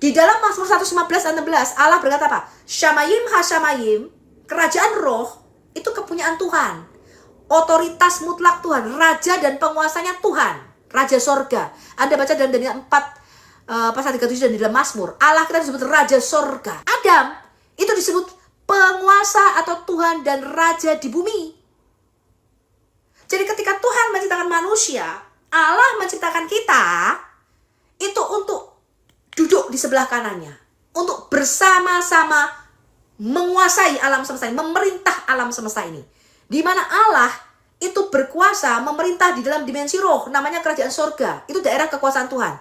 Di dalam Mazmur 115 dan 16, Allah berkata apa? Shamayim ha-shamayim, kerajaan roh, itu kepunyaan Tuhan. Otoritas mutlak Tuhan, raja dan penguasanya Tuhan, raja sorga. Anda baca dalam Daniel 4, pasal 37 dan di dalam Mazmur, Allah kita disebut raja sorga. Adam, itu disebut penguasa atau Tuhan dan raja di bumi. Jadi ketika Tuhan menciptakan manusia, Allah menciptakan kita, itu untuk duduk di sebelah kanannya, untuk bersama-sama menguasai alam semesta ini, memerintah alam semesta ini. Di mana Allah itu berkuasa memerintah di dalam dimensi roh, namanya kerajaan sorga. Itu daerah kekuasaan Tuhan.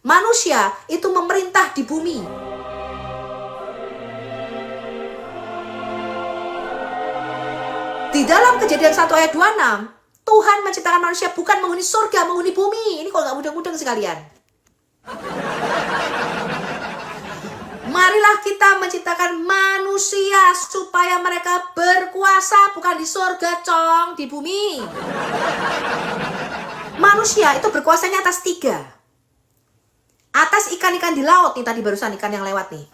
Manusia itu memerintah di bumi. Di dalam Kejadian 1 ayat 26, Tuhan menciptakan manusia bukan menghuni surga, menghuni bumi. Ini kalau nggak mudeng-mudeng sekalian. Marilah kita menciptakan manusia supaya mereka berkuasa, bukan di surga, cong, di bumi. Manusia itu berkuasanya atas 3. Atas ikan-ikan di laut, nih tadi barusan ikan yang lewat nih.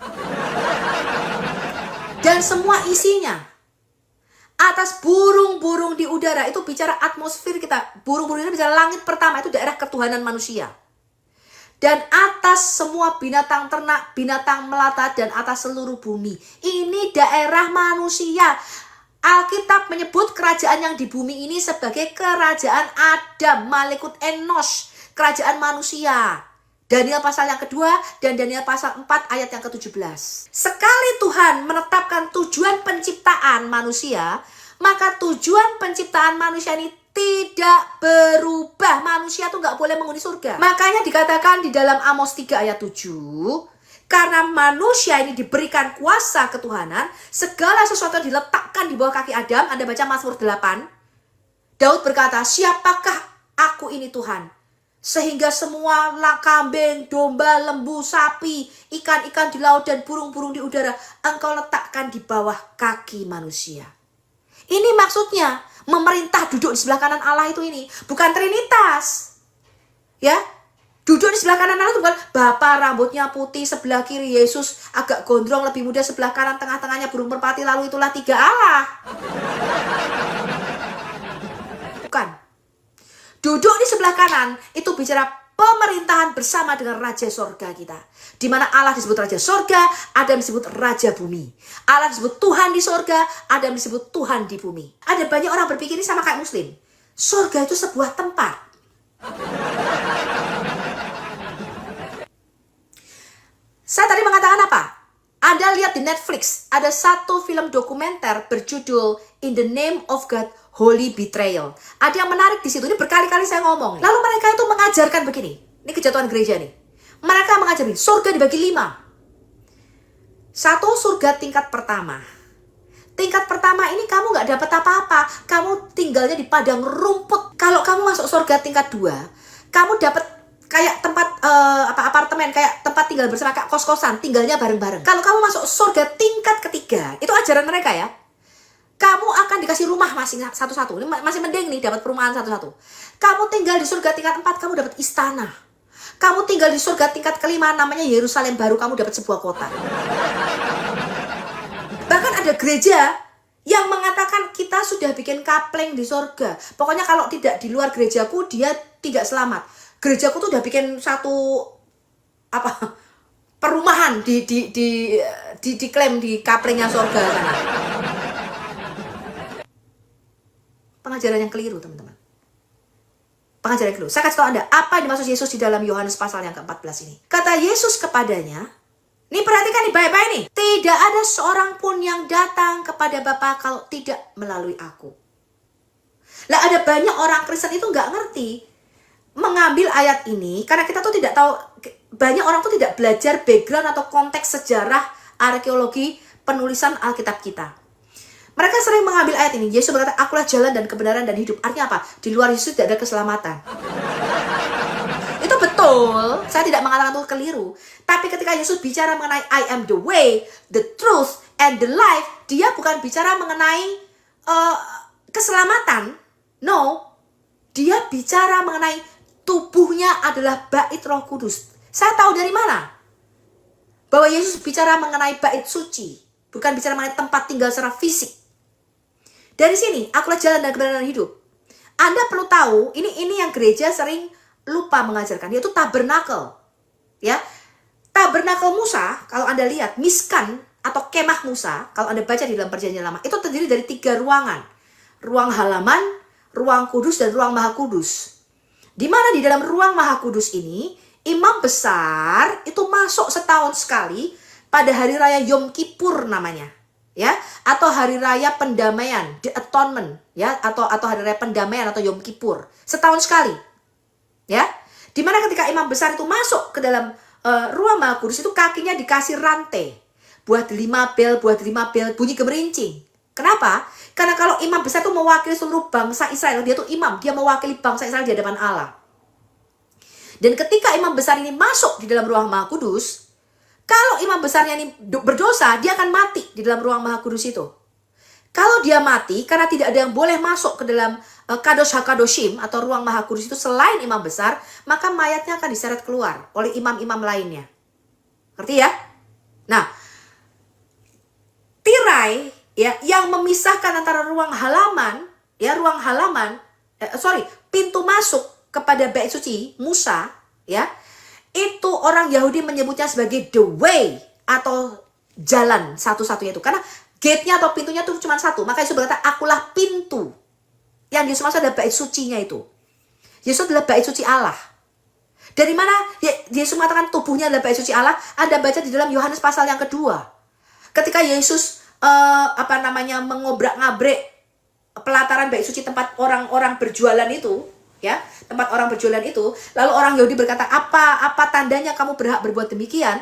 Dan semua isinya. Atas burung-burung di udara, itu bicara atmosfer kita. Burung-burung ini bicara langit pertama, itu daerah ketuhanan manusia. Dan atas semua binatang ternak, binatang melata, dan atas seluruh bumi. Ini daerah manusia. Alkitab menyebut kerajaan yang di bumi ini sebagai kerajaan Adam, Malekut Enos, kerajaan manusia. Daniel pasal yang kedua dan Daniel pasal 4 ayat yang ke-17. Sekali Tuhan menetapkan tujuan penciptaan manusia, maka tujuan penciptaan manusia ini tidak berubah. Manusia tuh nggak boleh menghuni surga. Makanya dikatakan di dalam Amos 3 ayat 7, karena manusia ini diberikan kuasa ketuhanan, segala sesuatu yang diletakkan di bawah kaki Adam. Anda baca Mazmur 8. Daud berkata, siapakah aku ini Tuhan? Sehingga semua kambing, domba, lembu, sapi, ikan-ikan di laut, dan burung-burung di udara, engkau letakkan di bawah kaki manusia. Ini maksudnya, memerintah duduk di sebelah kanan Allah itu ini. Bukan Trinitas. Ya, duduk di sebelah kanan Allah itu bukan Bapa rambutnya putih, sebelah kiri Yesus agak gondrong, lebih muda, sebelah kanan, tengah-tengahnya burung merpati, lalu itulah 3 Allah. Bukan. Duduk di sebelah kanan itu bicara pemerintahan bersama dengan Raja Sorga kita. Di mana Allah disebut Raja Sorga, Adam disebut Raja Bumi. Allah disebut Tuhan di sorga, Adam disebut Tuhan di bumi. Ada banyak orang berpikir ini sama kayak Muslim. Sorga itu sebuah tempat. Saya tadi mengatakan apa? Anda lihat di Netflix, ada satu film dokumenter berjudul In the Name of God, Holy Betrayal. Ada yang menarik di situ, ini berkali-kali saya ngomong. Lalu mereka itu mengajarkan begini, ini kejatuhan gereja nih. Mereka mengajarkan, surga dibagi 5. 1, surga tingkat pertama. Tingkat pertama ini kamu nggak dapat apa-apa, kamu tinggalnya di padang rumput. Kalau kamu masuk surga tingkat 2, kamu dapat kayak tempat apartemen, kayak tempat tinggal bersama, kayak kos-kosan, tinggalnya bareng-bareng. Kalau kamu masuk surga tingkat ketiga, itu ajaran mereka ya. Kamu akan dikasih rumah masing satu-satu. Ini masih mending nih dapat perumahan satu-satu. Kamu tinggal di surga tingkat 4, kamu dapat istana. Kamu tinggal di surga tingkat kelima, namanya Yerusalem baru, kamu dapat sebuah kota. Bahkan ada gereja yang mengatakan kita sudah bikin kapleng di surga. Pokoknya kalau tidak di luar gerejaku, dia tidak selamat. Gerejaku tuh udah bikin satu perumahan diklaim di kaplengnya surga sana. Pengajaran yang keliru, teman-teman. Pengajaran yang keliru. Saya kasih tahu Anda apa yang dimaksud Yesus di dalam Yohanes pasal yang ke-14 ini. Kata Yesus kepadanya, nih perhatikan nih baik-baik nih. Tidak ada seorang pun yang datang kepada Bapa kalau tidak melalui aku. Lah ada banyak orang Kristen itu nggak ngerti mengambil ayat ini, karena kita tuh tidak tahu, banyak orang tuh tidak belajar background atau konteks sejarah, arkeologi, penulisan Alkitab kita. Mereka sering mengambil ayat ini. Yesus berkata, akulah jalan dan kebenaran dan hidup. Artinya apa? Di luar Yesus tidak ada keselamatan. Itu betul. Saya tidak mengatakan itu keliru. Tapi ketika Yesus bicara mengenai I am the way, the truth, and the life, dia bukan bicara mengenai keselamatan. No. Dia bicara mengenai tubuhnya adalah bait Roh Kudus. Saya tahu dari mana? bahwa Yesus bicara mengenai bait suci, bukan bicara mengenai tempat tinggal secara fisik. Dari sini, akulah jalan dan kebenaran dan hidup. Anda perlu tahu, ini yang gereja sering lupa mengajarkan, yaitu tabernakel. Ya, tabernakel Musa, kalau Anda lihat, miskan atau kemah Musa, kalau Anda baca di dalam Perjanjian Lama, itu terdiri dari 3 ruangan. Ruang halaman, ruang kudus, dan ruang maha kudus. Di mana di dalam ruang maha kudus ini, imam besar itu masuk setahun sekali pada hari raya Yom Kippur namanya. Ya, atau hari raya pendamaian, the atonement, ya, atau hari raya pendamaian atau Yom Kippur, setahun sekali. Ya, dimana ketika imam besar itu masuk ke dalam ruang maha kudus itu kakinya dikasih rantai, buat 5 bel, bunyi gemerincing. Kenapa? Karena kalau imam besar itu mewakili seluruh bangsa Israel, dia tuh imam, dia mewakili bangsa Israel di hadapan Allah. Dan ketika imam besar ini masuk di dalam ruang maha kudus, kalau imam besarnya ini berdosa, dia akan mati di dalam ruang maha kudus itu. Kalau dia mati, karena tidak ada yang boleh masuk ke dalam kadosh hakadoshim atau ruang maha kudus itu selain imam besar, maka mayatnya akan diseret keluar oleh imam-imam lainnya. Ngerti ya? Nah, tirai ya yang memisahkan antara pintu masuk kepada bait suci Musa, ya, itu orang Yahudi menyebutnya sebagai the way atau jalan satu-satunya itu. Karena gate-nya atau pintunya itu cuma satu. Maka Yesus berkata, akulah pintu. Yang Yesus maksud adalah bait sucinya itu. Yesus adalah bait suci Allah. Dari mana Yesus mengatakan tubuhnya adalah bait suci Allah? Anda baca di dalam Yohanes pasal yang kedua. Ketika Yesus mengobrak-ngabrik pelataran bait suci tempat orang-orang berjualan itu, ya, tempat orang berjualan itu, lalu orang Yahudi berkata, apa tandanya kamu berhak berbuat demikian?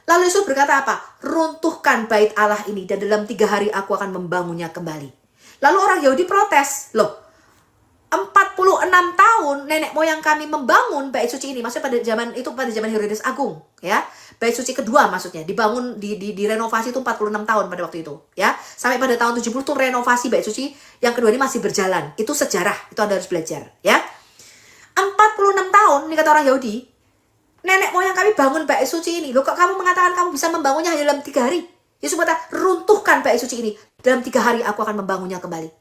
Lalu Yesus berkata apa? Runtuhkan bait Allah ini dan dalam 3 hari aku akan membangunnya kembali. Lalu orang Yahudi protes, loh, 46 tahun nenek moyang kami membangun bait suci ini, maksudnya pada zaman Herodes Agung, ya, bait suci kedua maksudnya, dibangun direnovasi itu 46 tahun pada waktu itu, ya, sampai pada tahun 70 tuh renovasi bait suci yang kedua ini masih berjalan. Itu sejarah, itu Anda harus belajar, ya. 46 tahun, ini kata orang Yahudi, nenek moyang kami bangun bait suci ini. Loh, kok kamu mengatakan kamu bisa membangunnya hanya dalam 3 hari? Yesus berkata, runtuhkan bait suci ini. Dalam 3 hari aku akan membangunnya kembali.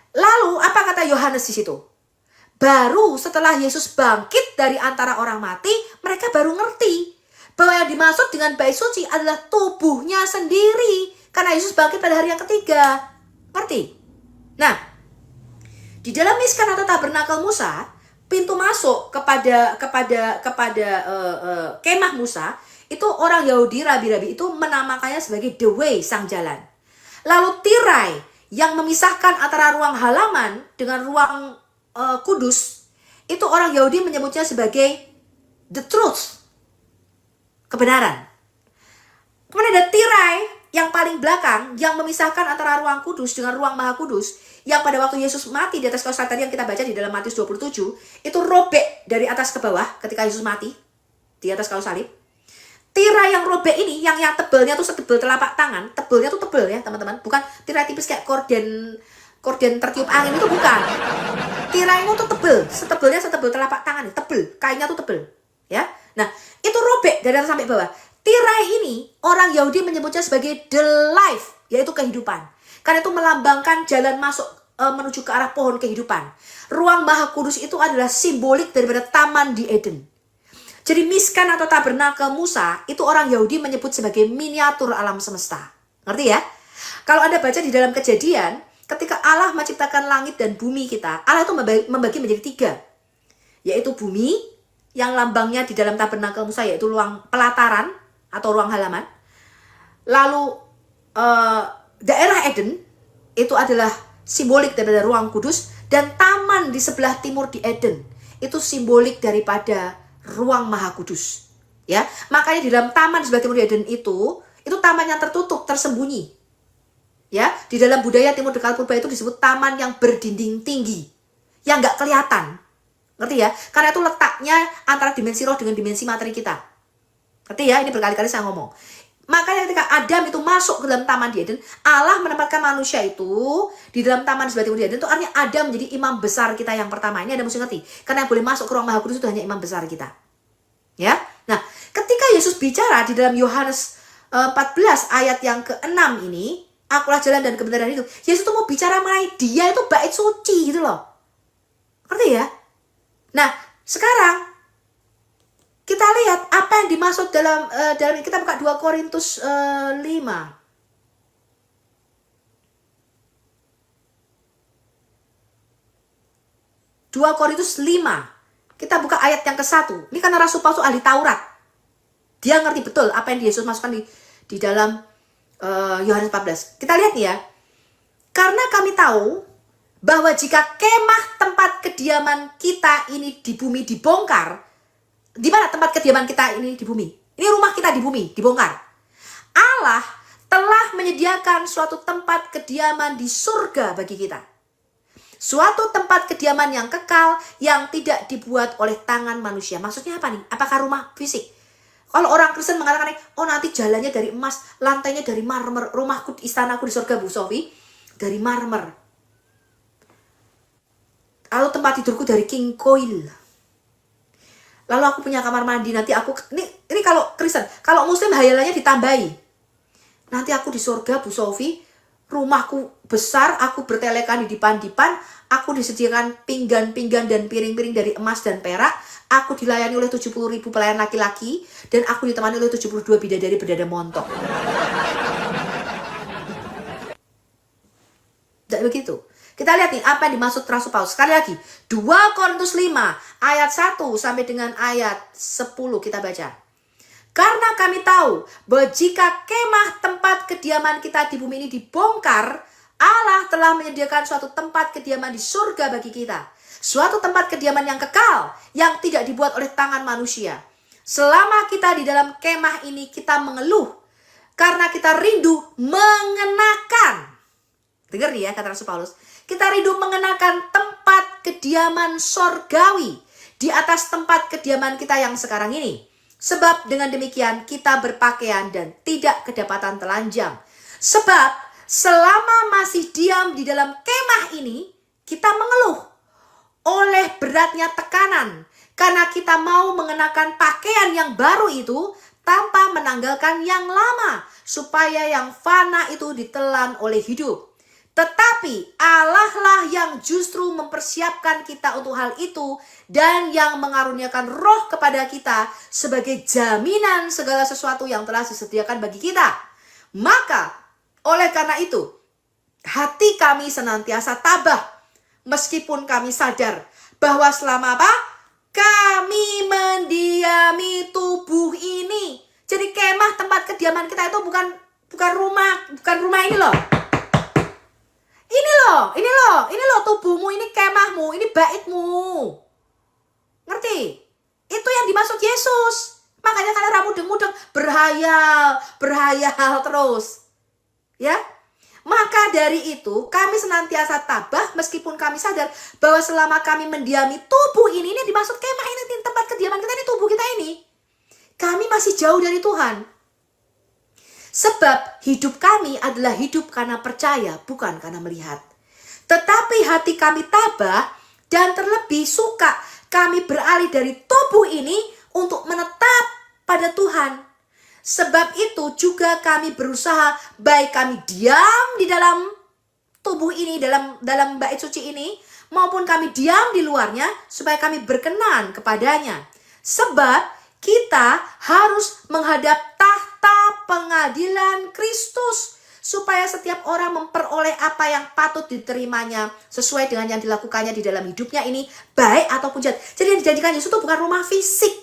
Lalu, apa kata Yohanes di situ? Baru setelah Yesus bangkit dari antara orang mati, mereka baru ngerti bahwa yang dimaksud dengan bait suci adalah tubuhnya sendiri. Karena Yesus bangkit pada hari yang ketiga. Ngerti? Nah, di dalam miskan atau tabernakel Musa, pintu masuk kepada kemah Musa, itu orang Yahudi, rabi-rabi itu menamakannya sebagai the way, sang jalan. Lalu tirai yang memisahkan antara ruang halaman dengan ruang kudus, itu orang Yahudi menyebutnya sebagai the truth, kebenaran. Kemudian ada tirai yang paling belakang yang memisahkan antara ruang kudus dengan ruang maha kudus, yang pada waktu Yesus mati di atas kayu salib tadi yang kita baca di dalam Matius 27, itu robek dari atas ke bawah ketika Yesus mati di atas kayu salib. Tirai yang robek ini, yang tebelnya tuh setebel telapak tangan, tebelnya tuh tebel ya teman-teman, bukan tirai tipis kayak korden tertiup angin, itu bukan. Tirai itu tuh tebel, setebel telapak tangan, tebel, kainnya tuh tebel, ya. Nah, itu robek dari atas sampai bawah. Tirai ini orang Yahudi menyebutnya sebagai the life, yaitu kehidupan. Karena itu melambangkan jalan masuk menuju ke arah pohon kehidupan. Ruang maha kudus itu adalah simbolik daripada taman di Eden. Jadi miskan atau tabernakel Musa itu orang Yahudi menyebut sebagai miniatur alam semesta. Ngerti ya? Kalau Anda baca di dalam Kejadian, ketika Allah menciptakan langit dan bumi kita, Allah itu membagi menjadi 3. Yaitu bumi yang lambangnya di dalam tabernakel Musa yaitu ruang pelataran atau ruang halaman. Lalu daerah Eden itu adalah simbolik daripada ruang kudus, dan taman di sebelah timur di Eden itu simbolik daripada ruang maha kudus. Ya, makanya di dalam taman di sebelah timur di Eden itu taman yang tertutup, tersembunyi. Ya, di dalam budaya Timur Dekat Purba itu disebut taman yang berdinding tinggi, yang nggak kelihatan. Ngerti ya? Karena itu letaknya antara dimensi roh dengan dimensi materi kita. Ngerti ya? Ini berkali-kali saya ngomong. Makanya ketika Adam itu masuk ke dalam taman di Eden, Allah menempatkan manusia itu di dalam taman sebelah timur di Eden, itu artinya Adam menjadi imam besar kita yang pertama. Ini Anda mesti ngerti. Karena yang boleh masuk ke ruang maha kudus itu hanya imam besar kita. Ya. Nah, ketika Yesus bicara di dalam Yohanes 14 ayat yang ke-6 ini, akulah jalan dan kebenaran itu. Yesus tuh mau bicara mengenai dia itu bait suci gitu loh. Ngerti ya? Nah, sekarang kita lihat apa yang dimaksud dalam kita buka 2 Korintus 5. 2 Korintus 5. Kita buka ayat yang ke-1. Ini karena Rasul Paulus ahli Taurat. Dia ngerti betul apa yang Yesus masukkan di dalam Yohanes 14. Kita lihat nih ya. Karena kami tahu bahwa jika kemah tempat kediaman kita ini di bumi dibongkar, di mana tempat kediaman kita ini di bumi? Ini rumah kita di bumi dibongkar. Allah telah menyediakan suatu tempat kediaman di surga bagi kita. Suatu tempat kediaman yang kekal yang tidak dibuat oleh tangan manusia. Maksudnya apa nih? Apakah rumah fisik? Kalau orang Kristen mengatakan, oh nanti jalannya dari emas, lantainya dari marmer, rumahku, istanaku di surga Bu Sofi, dari marmer. Lalu tempat tidurku dari king coil. Lalu aku punya kamar mandi, nanti aku, ini kalau Kristen, kalau Muslim hayalannya ditambahi. Nanti aku di surga Bu Sofi, rumahku besar, aku bertelekan di dipan-dipan, aku disediakan pinggan-pinggan dan piring-piring dari emas dan perak, aku dilayani oleh 70.000 pelayan laki-laki, dan aku ditemani oleh 72 bidadari berdada montok. Tidak begitu. Kita lihat nih apa yang dimaksud Rasul Paulus. Sekali lagi, 2 Korintus 5 ayat 1 sampai dengan ayat 10 kita baca. Karena kami tahu bahwa jika kemah tempat kediaman kita di bumi ini dibongkar, Allah telah menyediakan suatu tempat kediaman di surga bagi kita. Suatu tempat kediaman yang kekal, yang tidak dibuat oleh tangan manusia. Selama kita di dalam kemah ini, kita mengeluh karena kita rindu mengenakan. Dengar ya kata Rasul Paulus. Kita rindu mengenakan tempat kediaman sorgawi di atas tempat kediaman kita yang sekarang ini. Sebab dengan demikian kita berpakaian dan tidak kedapatan telanjang. Sebab selama masih diam di dalam kemah ini, kita mengeluh oleh beratnya tekanan. Karena kita mau mengenakan pakaian yang baru itu tanpa menanggalkan yang lama. Supaya yang fana itu ditelan oleh hidup. Tetapi Allah lah yang justru mempersiapkan kita untuk hal itu dan yang mengaruniakan roh kepada kita sebagai jaminan segala sesuatu yang telah disediakan bagi kita. Maka oleh karena itu hati kami senantiasa tabah meskipun kami sadar bahwa selama apa? Kami mendiami tubuh ini. Jadi kemah tempat kediaman kita itu bukan rumah ini loh. Ini loh tubuhmu, ini kemahmu, ini baitmu. Ngerti? Itu yang dimaksud Yesus. Makanya kalian mudeng-mudeng berhayal terus. Ya? Maka dari itu kami senantiasa tabah meskipun kami sadar bahwa selama kami mendiami tubuh ini dimaksud kemah ini, tempat kediaman kita ini, tubuh kita ini. Kami masih jauh dari Tuhan. Sebab hidup kami adalah hidup karena percaya, bukan karena melihat. Tetapi hati kami tabah dan terlebih suka kami beralih dari tubuh ini untuk menetap pada Tuhan. Sebab itu juga kami berusaha baik kami diam di dalam tubuh ini, dalam bait suci ini, maupun kami diam di luarnya supaya kami berkenan kepadanya. Sebab kita harus menghadap tahta pengadilan Kristus supaya setiap orang memperoleh apa yang patut diterimanya sesuai dengan yang dilakukannya di dalam hidupnya ini, baik ataupun jahat. Jadi yang dijanjikan Yesus itu bukan rumah fisik,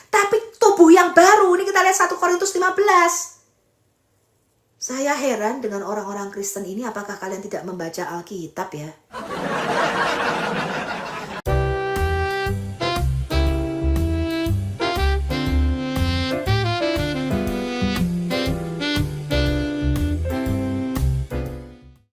tapi tubuh yang baru. Ini kita lihat 1 Korintus 15. Saya heran dengan orang-orang Kristen ini, apakah kalian tidak membaca Alkitab ya?